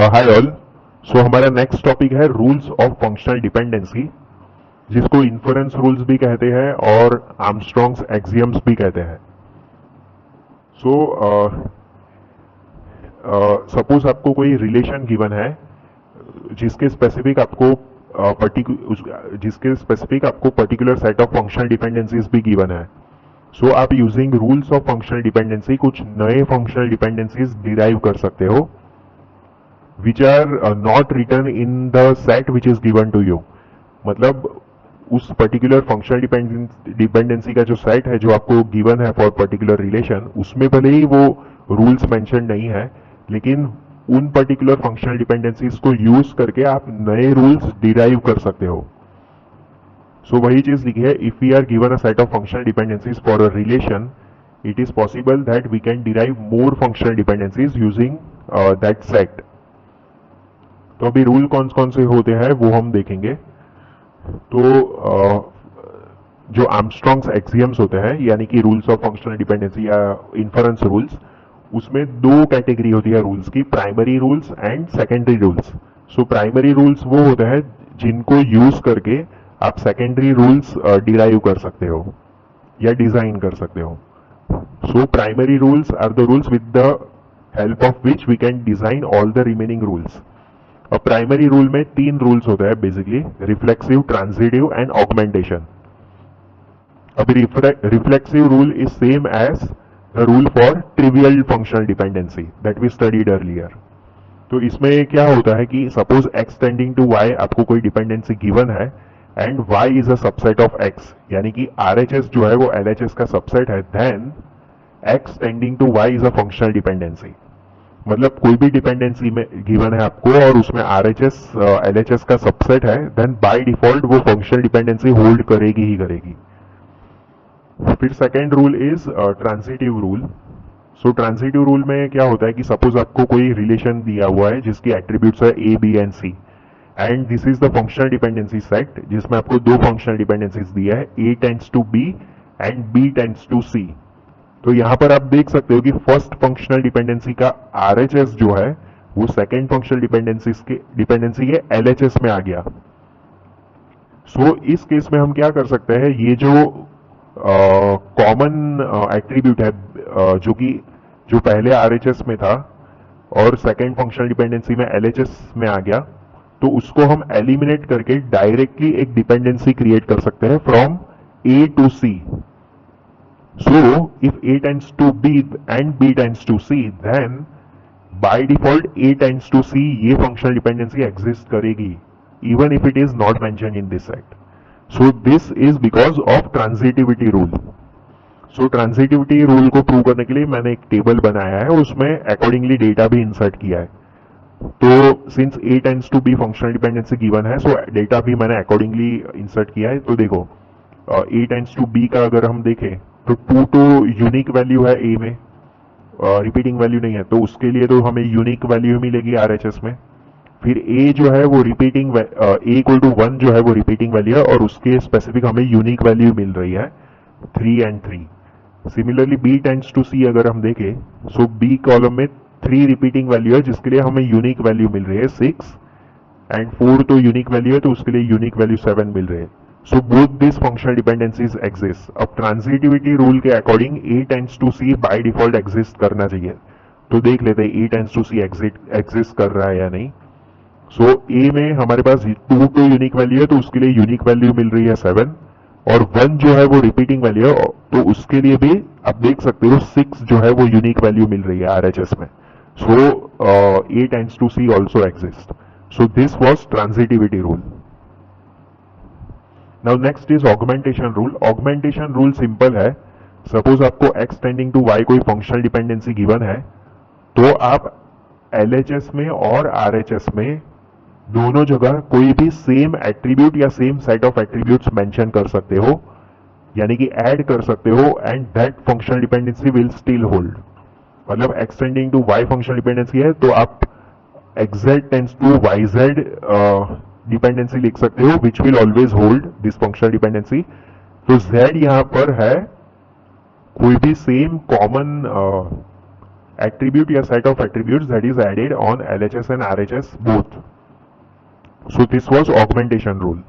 हाय all. So हमारा next topic है rules of functional dependency, जिसको इन्फरेंस रूल्स भी कहते हैं और आर्मस्ट्रॉन्ग्स एक्सियम्स भी कहते हैं। सो सपोज आपको कोई रिलेशन गिवन है जिसके स्पेसिफिक आपको particular set of functional dependencies भी गिवन है। सो आप using rules of functional dependency कुछ नए फंक्शनल डिपेंडेंसीज डिराइव कर सकते हो which are not written in the set which is given to you। मतलब उस पर्टिकुलर फंक्शनल डिपेंडेंसी का जो सेट है जो आपको गिवन है फॉर पर्टिकुलर रिलेशन, उसमें भले ही वो रूल्स मेंशन नहीं है, लेकिन उन पर्टिकुलर फंक्शनल डिपेंडेंसीज को यूज करके आप नए रूल्स डिराइव कर सकते हो। सो वही चीज लिखी है, if we are given a set of functional dependencies for a relation, it is possible that we can derive more functional dependencies using that set. तो अभी रूल कौन कौन से होते हैं वो हम देखेंगे। तो जो आर्मस्ट्रॉन्ग्स एक्सियम्स होते हैं, यानी कि रूल्स ऑफ फंक्शनल डिपेंडेंसी या इन्फरेंस रूल्स, उसमें दो कैटेगरी होती है रूल्स की, primary rules and secondary rules. So primary rules वो होते हैं जिनको यूज करके आप सेकेंडरी रूल्स डिराइव कर सकते हो या डिजाइन कर सकते हो। So primary rules are the rules with the help of which we can design all the remaining rules. और प्राइमरी रूल में तीन रूल्स होते हैं basically, reflexive, transitive and augmentation. अभी reflexive rule is same as the rule for trivial functional dependency that we studied earlier. तो इसमें क्या होता है कि suppose x tending to y आपको कोई डिपेंडेंसी गिवन है and y is a subset of x, यानी कि RHS जो है वो LHS का सबसेट है, then x tending to y is a functional dependency. मतलब कोई भी डिपेंडेंसी में गिवन है आपको और उसमें RHS LHS का सबसेट है, देन बाय डिफॉल्ट वो फंक्शनल डिपेंडेंसी होल्ड करेगी ही करेगी। फिर second rule is transitive rule. So transitive rule में क्या होता है कि सपोज आपको कोई रिलेशन दिया हुआ है जिसकी एट्रीब्यूट्स है A, B and C, and this is the functional dependency set जिसमें आपको दो फंक्शनल डिपेंडेंसीज दिया है, A tends to B and B tends to C। तो यहां पर आप देख सकते हो कि फर्स्ट फंक्शनल डिपेंडेंसी का RHS जो है वो सेकेंड फंक्शनल डिपेंडेंसी के LHS में आ गया। सो इस केस में हम क्या कर सकते हैं, ये जो कॉमन एट्रीब्यूट है जो पहले RHS में था और सेकेंड फंक्शनल डिपेंडेंसी में LHS में आ गया, तो उसको हम एलिमिनेट करके डायरेक्टली एक डिपेंडेंसी क्रिएट कर सकते हैं from A to C। So, if A tends to B and B tends to C, then by default A tends to C ये functional dependency exist करेगी, even if it is not mentioned in this set. So this is because of transitivity rule. So transitivity rule को prove करने के लिए मैंने एक table बनाया है और उसमें accordingly डेटा भी इंसर्ट किया है। तो since A tends to B functional dependency given है, so डेटा भी मैंने accordingly इंसर्ट किया है। तो देखो A tends to B का अगर हम देखें तो 2 तो यूनिक वैल्यू है A में, रिपीटिंग वैल्यू नहीं है, तो उसके लिए तो हमें यूनिक वैल्यू मिलेगी RHS में। फिर A जो है वो रिपीटिंग A इक्वल टू 1 जो है वो रिपीटिंग वैल्यू है और उसके स्पेसिफिक हमें यूनिक वैल्यू मिल रही है 3 and 3। Similarly B tends to C अगर हम देखें, सो B कॉलम में 3 रिपीटिंग वैल्यू है जिसके लिए हमें यूनिक वैल्यू मिल रही है 6 एंड 4 तो यूनिक वैल्यू है तो उसके लिए यूनिक वैल्यू 7 मिल रही है। So both these functional dependencies exist। अब transitivity rule के according A tends to C by default exist करना चाहिए। तो देख लेते हैं A tends to C exist कर रहा है या नहीं। So A में हमारे पास 2 तो यूनिक वैल्यू है तो उसके लिए यूनिक वैल्यू मिल रही है 7 और 1 जो है वो रिपीटिंग वैल्यू है तो उसके लिए भी आप देख सकते हो 6 जो है वो यूनिक वैल्यू मिल रही है RHS में। So A tends to C also exist। So this was transitivity rule। Now next is augmentation rule। augmentation rule simple है, सपोज आपको x टेंडिंग टू y कोई फंक्शनल डिपेंडेंसी गिवन है तो आप LHS में और RHS में दोनों जगह कोई भी सेम एट्रीब्यूट या same set of attributes mention कर सकते हो, यानी कि ऐड कर सकते हो, and that functional dependency will still hold. मतलब x tending to y functional dependency है तो आप xz tends to yz dependency लिख सकते हो which will always hold this functional dependency. तो z यहां पर है कोई भी सेम कॉमन attribute या set of attributes that is added on LHS and RHS both. So this was augmentation rule.